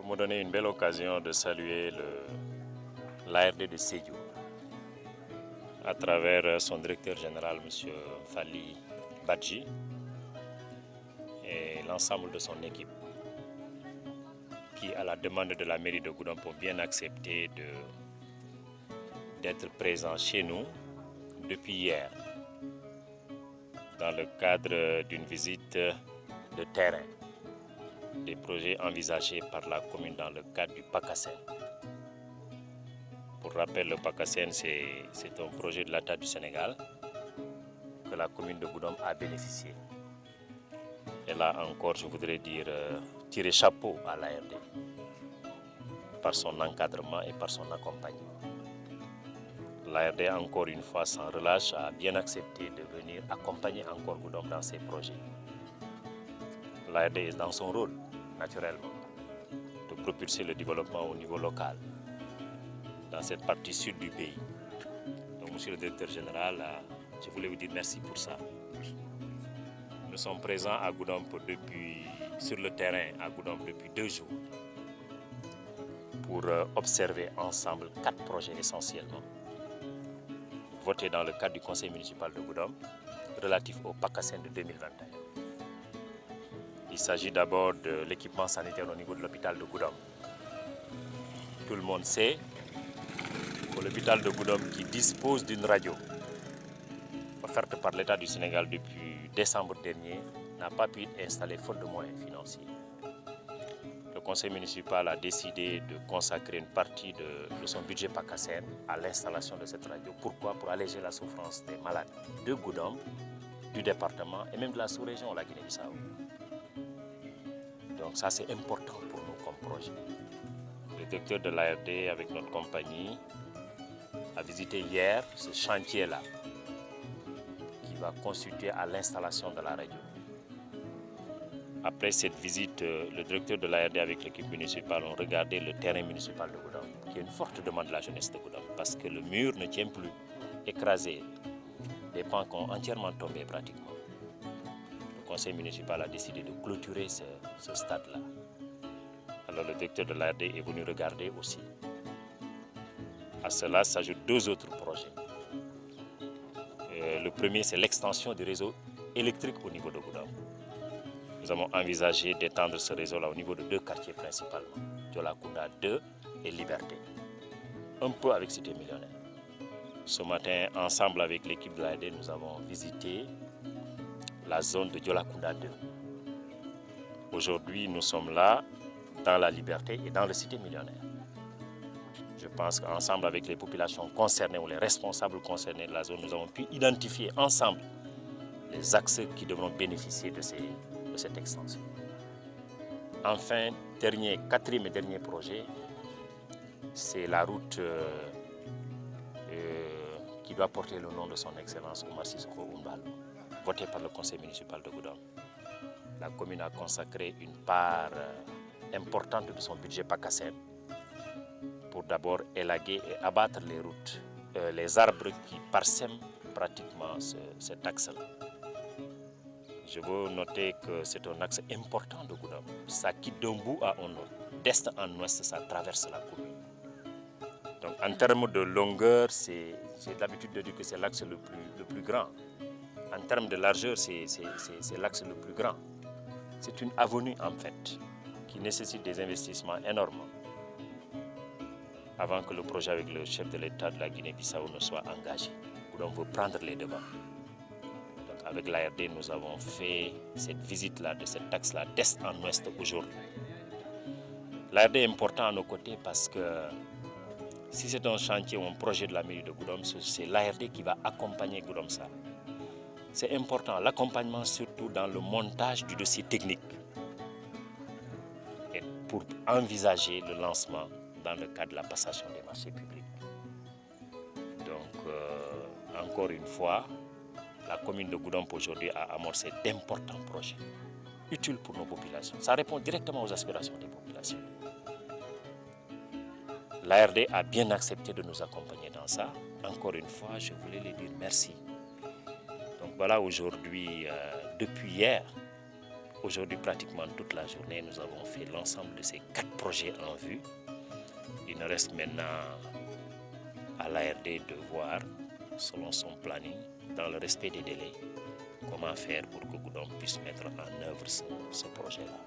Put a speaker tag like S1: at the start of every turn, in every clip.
S1: Vous me donnez une belle occasion de saluer l'ARD de Sédhiou à travers son directeur général, M. Fally Badji, et l'ensemble de son équipe qui, à la demande de la mairie de Goudomp, ont bien accepté d'être présents chez nous depuis hier dans le cadre d'une visite de terrain des projets envisagés par la commune dans le cadre du PACASEN. Pour rappel, le PACASEN, c'est un projet de l'État du Sénégal que la commune de Goudomp a bénéficié. Et là encore, je voudrais dire tirer chapeau à l'ARD par son encadrement et par son accompagnement. L'ARD, encore une fois, sans relâche, a bien accepté de venir accompagner encore Goudomp dans ses projets. L'ARD est dans son rôle, naturellement, de propulser le développement au niveau local, dans cette partie sud du pays. Donc, monsieur le directeur général, je voulais vous dire merci pour ça. Nous sommes présents à Goudomp sur le terrain à Goudomp depuis 2 jours pour observer ensemble 4 projets essentiellement votés dans le cadre du conseil municipal de Goudomp relatif au PACASEN de 2021. Il s'agit d'abord de l'équipement sanitaire au niveau de l'hôpital de Goudomp. Tout le monde sait que l'hôpital de Goudomp, qui dispose d'une radio offerte par l'État du Sénégal depuis décembre dernier, n'a pas pu être installé faute de moyens financiers. Le conseil municipal a décidé de consacrer une partie de son budget PACASEN à l'installation de cette radio. Pourquoi? Pour alléger la souffrance des malades de Goudomp, du département et même de la sous-région, la Guinée-Bissau. Donc ça, c'est important pour nous comme projet. Le directeur de l'ARD, avec notre compagnie, a visité hier ce chantier-là qui va constituer à l'installation de la radio. Après cette visite, le directeur de l'ARD avec l'équipe municipale ont regardé le terrain municipal de Goudomp, qui est une forte demande de la jeunesse de Goudomp, parce que le mur ne tient plus, écrasé, des pans qui ont entièrement tombé pratiquement. Le conseil municipal a décidé de clôturer ce stade-là. Alors le directeur de l'ARD est venu regarder aussi. À cela s'ajoutent 2 autres projets. Le premier, c'est l'extension du réseau électrique au niveau de Goudomp. Nous avons envisagé d'étendre ce réseau-là au niveau de 2 quartiers principalement, Djolakunda 2 et Liberté, un peu avec Cité Millionnaire. Ce matin, ensemble avec l'équipe de l'ARD, nous avons visité la zone de Djolakunda 2. Aujourd'hui, nous sommes là, dans la Liberté et dans le Cité Millionnaire. Je pense qu'ensemble avec les populations concernées ou les responsables concernés de la zone, nous avons pu identifier ensemble les axes qui devront bénéficier de cette extension. Enfin, 4e et dernier projet, c'est la route qui doit porter le nom de son Excellence Oumar Sissoko Oumbalo, votée par le conseil municipal de Goudomp. La commune a consacré une part importante de son budget PACASEN pour d'abord élaguer et abattre les routes, les arbres qui parsèment pratiquement cet axe-là. Je veux noter que c'est un axe important de Goudomp. Ça quitte d'un bout à un autre. D'est en ouest, ça traverse la commune. Donc en termes de longueur, j'ai l'habitude de dire que c'est l'axe le plus grand. En termes de largeur, c'est l'axe le plus grand. C'est une avenue en fait, qui nécessite des investissements énormes avant que le projet avec le chef de l'État de la Guinée-Bissau ne soit engagé. Goudomp veut prendre les devants. Avec l'ARD, nous avons fait cette visite-là, de cet axe-là, d'est en ouest aujourd'hui. L'ARD est important à nos côtés parce que si c'est un chantier ou un projet de la mairie de Goudomp, c'est l'ARD qui va accompagner Goudomp ça. C'est important, l'accompagnement surtout dans le montage du dossier technique et pour envisager le lancement dans le cadre de la passation des marchés publics. Donc, encore une fois, la commune de Goudomp aujourd'hui a amorcé d'importants projets utiles pour nos populations. Ça répond directement aux aspirations des populations. L'ARD a bien accepté de nous accompagner dans ça. Encore une fois, je voulais lui dire merci. Donc voilà, aujourd'hui, depuis hier, Aujourd'hui, pratiquement toute la journée, nous avons fait l'ensemble de ces 4 projets en vue. Il nous reste maintenant à l'ARD de voir, selon son planning, dans le respect des délais, comment faire pour que Goudomp puisse mettre en œuvre ce projet-là.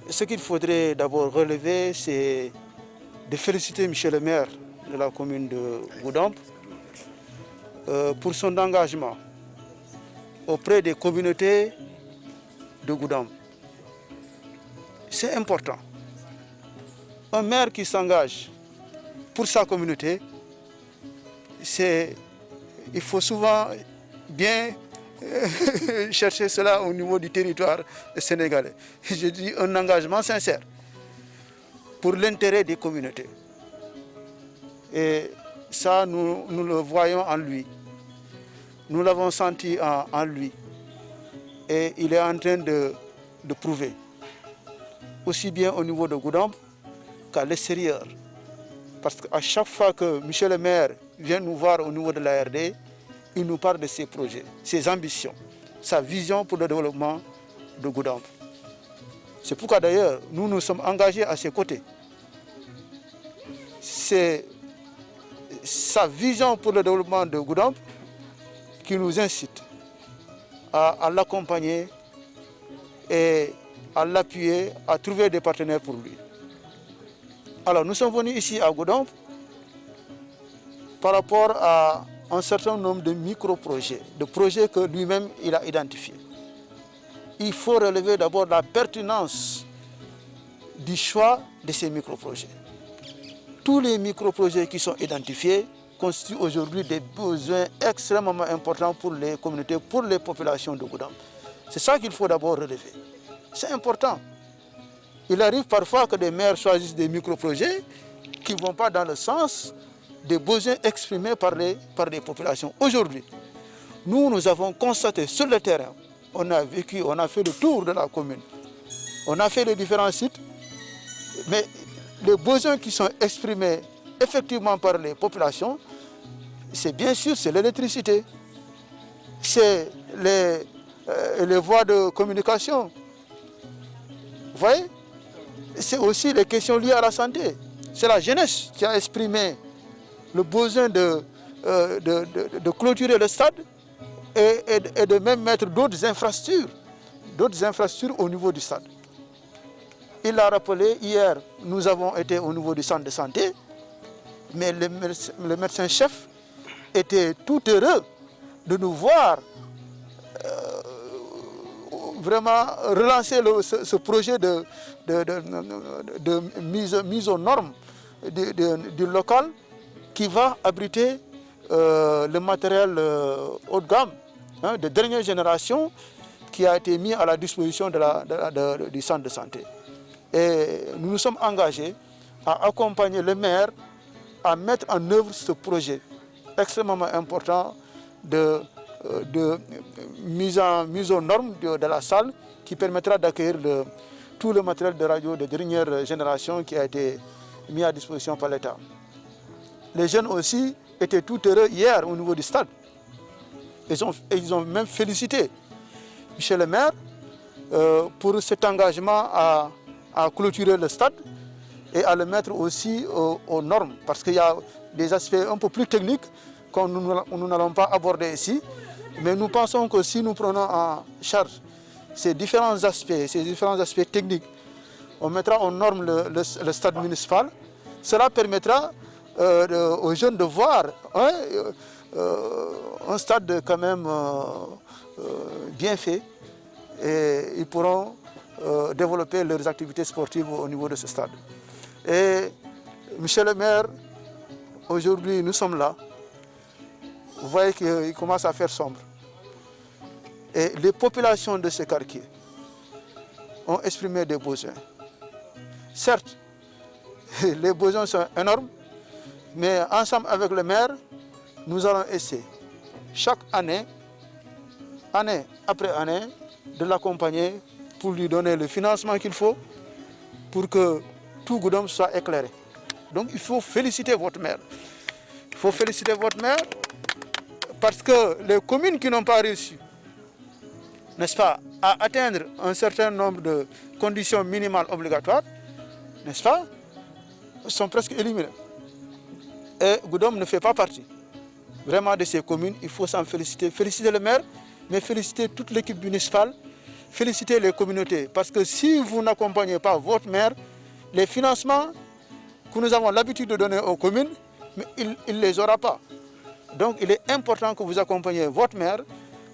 S2: Ce qu'il faudrait d'abord relever, c'est de féliciter Michel le maire de la commune de Goudomp pour son engagement auprès des communautés de Goudomp. C'est important. Un maire qui s'engage pour sa communauté, il faut souvent bien chercher cela au niveau du territoire sénégalais. Je dis un engagement sincère pour l'intérêt des communautés. Et ça, nous le voyons en lui. Nous l'avons senti en lui. Et il est en train de prouver, aussi bien au niveau de Goudomp qu'à l'extérieur. Parce qu'à chaque fois que Michel le maire vient nous voir au niveau de l'ARD, il nous parle de ses projets, ses ambitions, sa vision pour le développement de Goudomp. C'est pourquoi d'ailleurs nous nous sommes engagés à ses côtés. C'est sa vision pour le développement de Goudomp qui nous incite à l'accompagner et à l'appuyer, à trouver des partenaires pour lui. Alors nous sommes venus ici à Goudomp par rapport à un certain nombre de micro-projets, de projets que lui-même il a identifiés. Il faut relever d'abord la pertinence du choix de ces micro-projets. Tous les micro-projets qui sont identifiés constituent aujourd'hui des besoins extrêmement importants pour les communautés, pour les populations de Goudomp. C'est ça qu'il faut d'abord relever. C'est important. Il arrive parfois que des maires choisissent des micro-projets qui ne vont pas dans le sens des besoins exprimés par les populations. Aujourd'hui, nous avons constaté sur le terrain, on a vécu, on a fait le tour de la commune, on a fait les différents sites, mais les besoins qui sont exprimés effectivement par les populations, c'est bien sûr, c'est l'électricité, c'est les voies de communication. Vous voyez? C'est aussi les questions liées à la santé. C'est la jeunesse qui a exprimé le besoin de clôturer le stade et de même mettre d'autres infrastructures au niveau du stade. Il l'a rappelé, hier, nous avons été au niveau du centre de santé, mais le médecin-chef était tout heureux de nous voir vraiment relancer ce projet de mise aux normes du local qui va abriter le matériel haut de gamme, de dernière génération, qui a été mis à la disposition du centre de santé. Et nous nous sommes engagés à accompagner le maire à mettre en œuvre ce projet extrêmement important de mise aux normes de la salle qui permettra d'accueillir tout le matériel de radio de dernière génération qui a été mis à disposition par l'État. Les jeunes aussi étaient tout heureux hier au niveau du stade. Ils ont même félicité Michel le maire pour cet engagement à clôturer le stade et à le mettre aussi aux normes, parce qu'il y a des aspects un peu plus techniques que nous n'allons pas aborder ici, mais nous pensons que si nous prenons en charge ces différents aspects techniques, on mettra aux normes le stade municipal. Cela permettra aux jeunes de voir un stade quand même bien fait, et ils pourront développer leurs activités sportives au niveau de ce stade. Et Michel le maire, aujourd'hui nous sommes là, vous voyez qu'il commence à faire sombre. Et les populations de ce quartier ont exprimé des besoins. Certes, les besoins sont énormes, mais ensemble avec le maire, nous allons essayer chaque année, année après année, de l'accompagner pour lui donner le financement qu'il faut pour que tout Goudomp soit éclairé. Donc il faut féliciter votre maire. Il faut féliciter votre maire parce que les communes qui n'ont pas réussi, n'est-ce pas, à atteindre un certain nombre de conditions minimales obligatoires, n'est-ce pas, sont presque éliminées. Et Goudomp ne fait pas partie vraiment de ces communes. Il faut s'en féliciter. Féliciter le maire, mais féliciter toute l'équipe municipale, féliciter les communautés. Parce que si vous n'accompagnez pas votre maire, les financements que nous avons l'habitude de donner aux communes, mais il ne les aura pas. Donc il est important que vous accompagniez votre maire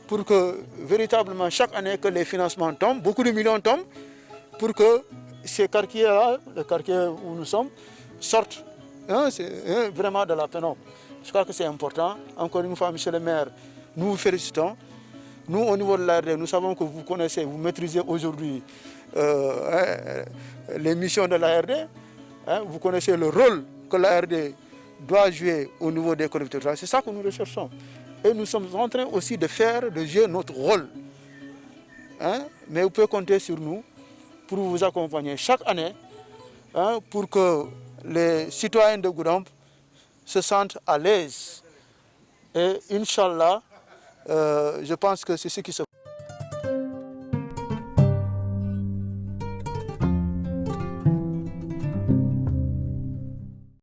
S2: pour que véritablement chaque année que les financements tombent, beaucoup de millions tombent, pour que ces quartiers-là, le quartier où nous sommes, sortent c'est vraiment de la pénombre. Je crois que c'est important. Encore une fois, monsieur le maire, nous vous félicitons. Nous, au niveau de l'ARD, nous savons que vous connaissez, vous maîtrisez aujourd'hui les missions de l'ARD. Vous connaissez le rôle que l'ARD doit jouer au niveau des collectivités. C'est ça que nous recherchons. Et nous sommes en train aussi de jouer notre rôle. Mais vous pouvez compter sur nous pour vous accompagner chaque année pour que les citoyens de Goudomp se sentent à l'aise. Et Inch'Allah, je pense que c'est ce qui se passe.